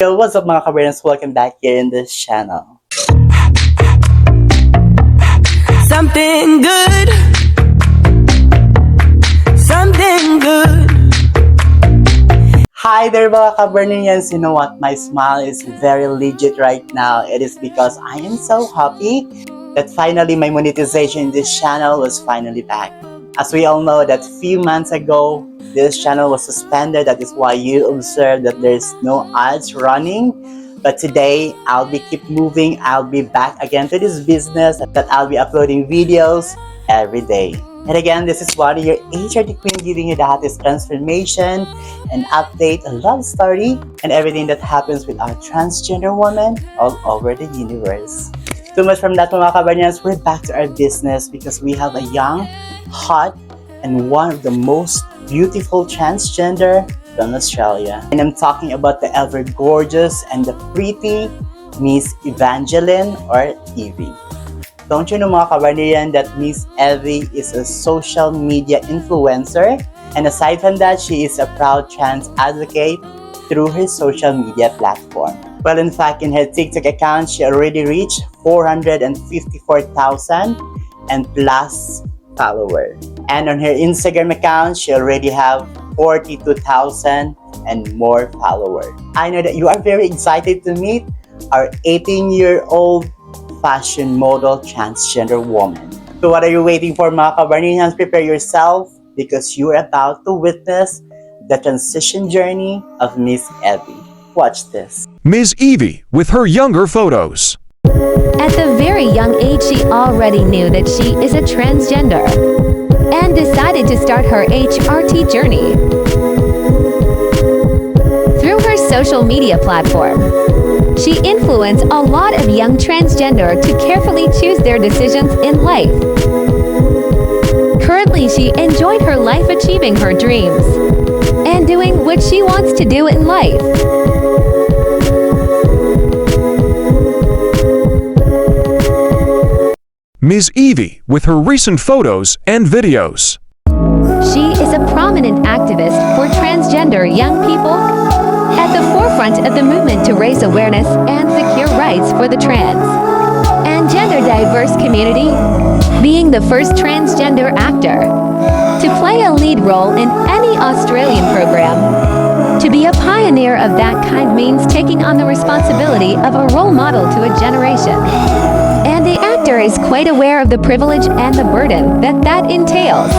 Yo, what's up mga kabarnas? Welcome back here in this channel. Something good. Something good. Hi there mga kabarnians. You know what? My smile is very legit right now. It is because I am so happy that finally my monetization in this channel was finally back. As we all know that few months ago, this channel was suspended. That is why you observe that there's no ads running. But today, I'll be keep moving. I'll be back again to this business that I'll be uploading videos every day. And again, this is Wadi, your HRT queen, giving you the hottest transformation, an update, a love story, and everything that happens with our transgender woman all over the universe. Too much from that mga kabarnians, we're back to our business because we have a young, hot, and one of the most beautiful transgender from Australia. And I'm talking about the ever gorgeous and the pretty Ms Evangeline or Evie. Don't you know mga kabarnian that Ms Evie is a social media influencer, and aside from that, she is a proud trans advocate through her social media platform. Well, in fact, in her TikTok account, she already reached 454,000 and plus followers. And on her Instagram account, she already have 42,000 and more followers. I know that you are very excited to meet our 18-year-old fashion model transgender woman. So what are you waiting for mga kabarnians? Prepare yourself because you're about to witness the transition journey of Ms Evie. Watch this. Ms Evie with her younger photos. At the very young age, she already knew that she is a transgender and decided to start her HRT journey. Through her social media platform, she influenced a lot of young transgender to carefully choose their decisions in life. Currently, she enjoyed her life achieving her dreams and doing what she wants to do in life. Ms Evie with her recent photos and videos. She is a prominent activist for transgender young people, at the forefront of the movement to raise awareness and secure rights for the trans and gender diverse community, being the first transgender actor to play a lead role in any Australian program. To be a pioneer of that kind means taking on the responsibility of a role model to a generation. And the actor is quite aware of the privilege and the burden that entails.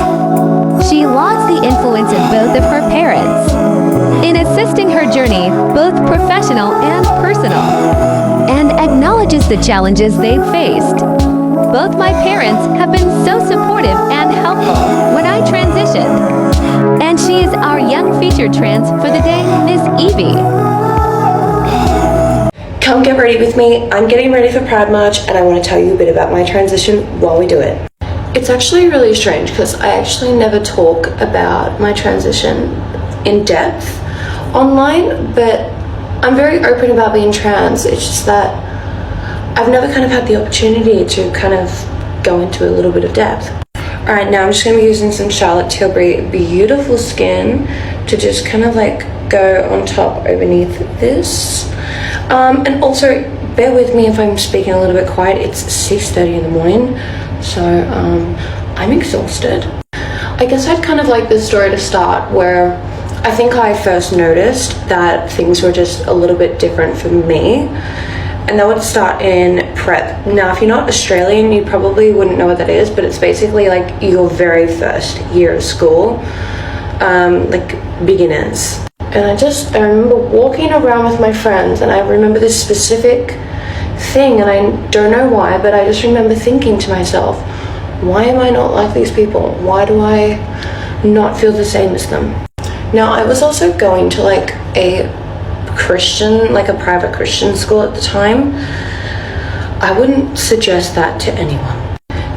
She lauds the influence of both of her parents in assisting her journey, both professional and personal, and acknowledges the challenges they've faced. Both my parents have been so supportive and helpful when I transitioned. And she is our young featured trans for the day, Ms Evie. Come get ready with me. I'm getting ready for Pride March and I want to tell you a bit about my transition while we do it. It's actually really strange because I actually never talk about my transition in depth online, but I'm very open about being trans. It's just that I've never kind of had the opportunity to kind of go into a little bit of depth. Alright, now I'm just going to be using some Charlotte Tilbury Beautiful Skin to just kind of like go on top underneath this. And also, bear with me if I'm speaking a little bit quiet. It's 6:30 in the morning, so I'm exhausted. I guess I'd kind of like this story to start where I think I first noticed that things were just a little bit different for me, and that would start in prep. Now, if you're not Australian, you probably wouldn't know what that is, but it's basically like your very first year of school, like beginners. And I remember walking around with my friends, and I remember this specific thing, and I don't know why, but I just remember thinking to myself, why am I not like these people? Why do I not feel the same as them? Now, I was also going to like a Christian, like a private Christian school at the time. I wouldn't suggest that to anyone.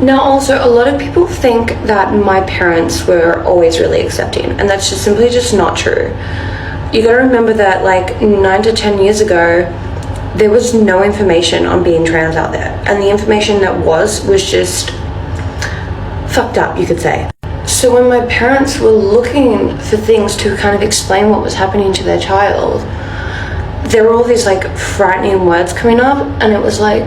Now, also, a lot of people think that my parents were always really accepting, and that's just simply just not true. You gotta remember that like 9 to 10 years ago, there was no information on being trans out there, and the information that was just fucked up, you could say. So when my parents were looking for things to kind of explain what was happening to their child, there were all these like frightening words coming up, and it was like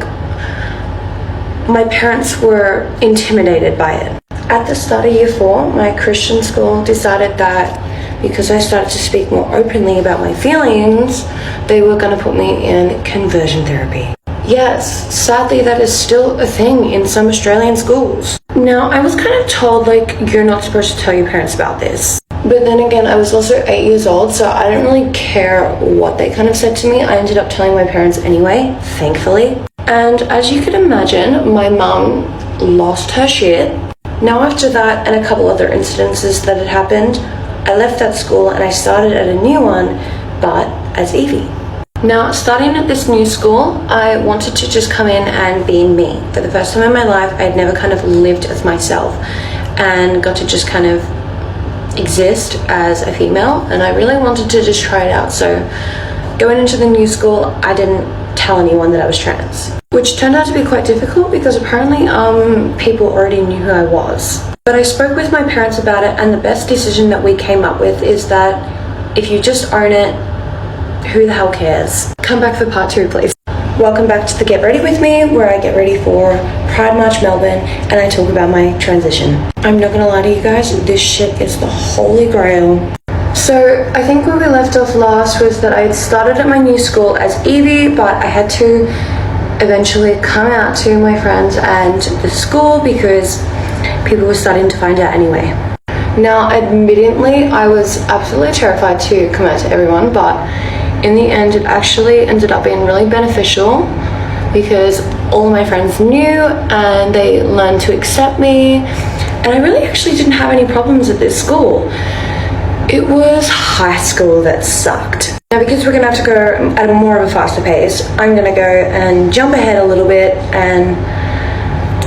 my parents were intimidated by it. At the start of year 4, my Christian school decided that because I started to speak more openly about my feelings, they were going to put me in conversion therapy. Yes, sadly that is still a thing in some Australian schools. Now, I was kind of told like, you're not supposed to tell your parents about this. But then again, I was also 8 years old, so I didn't really care what they kind of said to me. I ended up telling my parents anyway, thankfully. And as you can imagine, my mum lost her shit. Now after that and a couple other incidences that had happened, I left that school and I started at a new one, but as Evie. Now, starting at this new school, I wanted to just come in and be me. For the first time in my life, I'd never kind of lived as myself and got to just kind of exist as a female, and I really wanted to just try it out. So going into the new school, I didn't tell anyone that I was trans, which turned out to be quite difficult because apparently people already knew who I was. But I spoke with my parents about it, and the best decision that we came up with is that if you just own it, who the hell cares? Come back for part 2, please. Welcome back to the Get Ready With Me, where I get ready for Pride March Melbourne and I talk about my transition. I'm not gonna lie to you guys, this shit is the holy grail. So I think where we left off last was that I had started at my new school as Evie, but I had to eventually come out to my friends and the school because people were starting to find out anyway. Now, admittedly, I was absolutely terrified to come out to everyone, but in the end, it actually ended up being really beneficial because all of my friends knew and they learned to accept me, and I really actually didn't have any problems at this school. It was high school that sucked. Now, because we're gonna have to go at a more of a faster pace, I'm gonna go and jump ahead a little bit and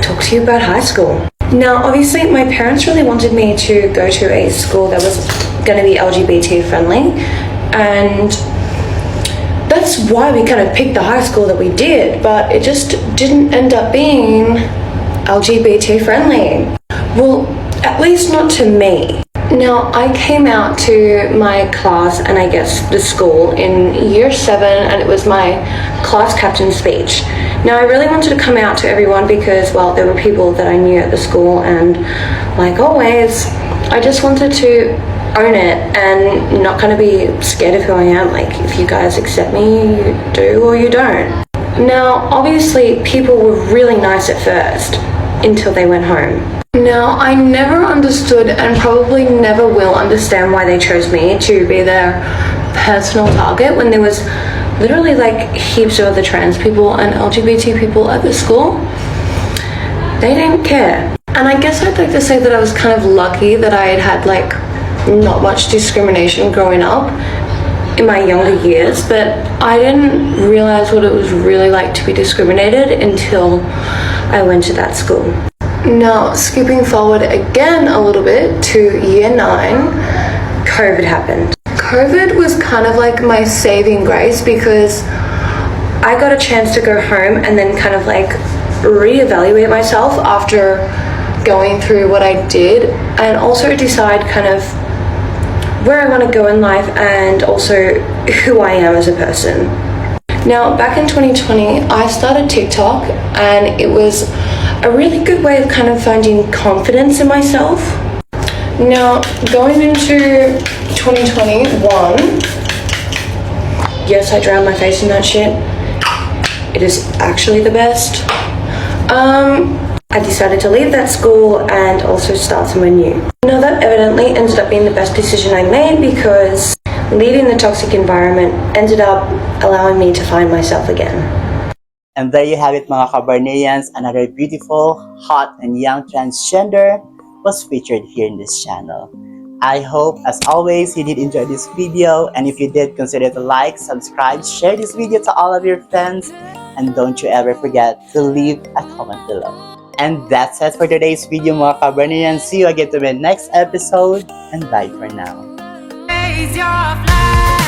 talk to you about high school. Now, obviously, my parents really wanted me to go to a school that was gonna be LGBT friendly, and that's why we kind of picked the high school that we did, but it just didn't end up being LGBT friendly. Well, at least not to me. Now, I came out to my class and I guess the school in year 7, and it was my class captain speech. Now, I really wanted to come out to everyone because, well, there were people that I knew at the school, and like always, I just wanted to own it and not kind of be scared of who I am. Like, if you guys accept me, you do or you don't. Now, obviously, people were really nice at first until they went home. Now, I never understood and probably never will understand why they chose me to be their personal target when there was literally like heaps of other trans people and LGBT people at the school. They didn't care. And I guess I'd like to say that I was kind of lucky that I had like not much discrimination growing up in my younger years, but I didn't realize what it was really like to be discriminated until I went to that school. Now, skipping forward again a little bit to year 9, COVID happened. COVID was kind of like my saving grace because I got a chance to go home and then kind of like reevaluate myself after going through what I did, and also decide kind of where I want to go in life and also who I am as a person. Now, back in 2020, I started TikTok, and it was a really good way of kind of finding confidence in myself. Now, going into 2021, yes, I drowned my face in that shit. It is actually the best. I decided to leave that school and also start somewhere new. Now, that evidently ended up being the best decision I made because leaving the toxic environment ended up allowing me to find myself again. And there you have it, mga Kabarneans. Another beautiful, hot, and young transgender was featured here in this channel. I hope, as always, you did enjoy this video, and if you did, consider to like, subscribe, share this video to all of your friends, and don't you ever forget to leave a comment below. And that's it for today's video, mga Kabarneans. See you again to my next episode, and bye for now. Raise your flag.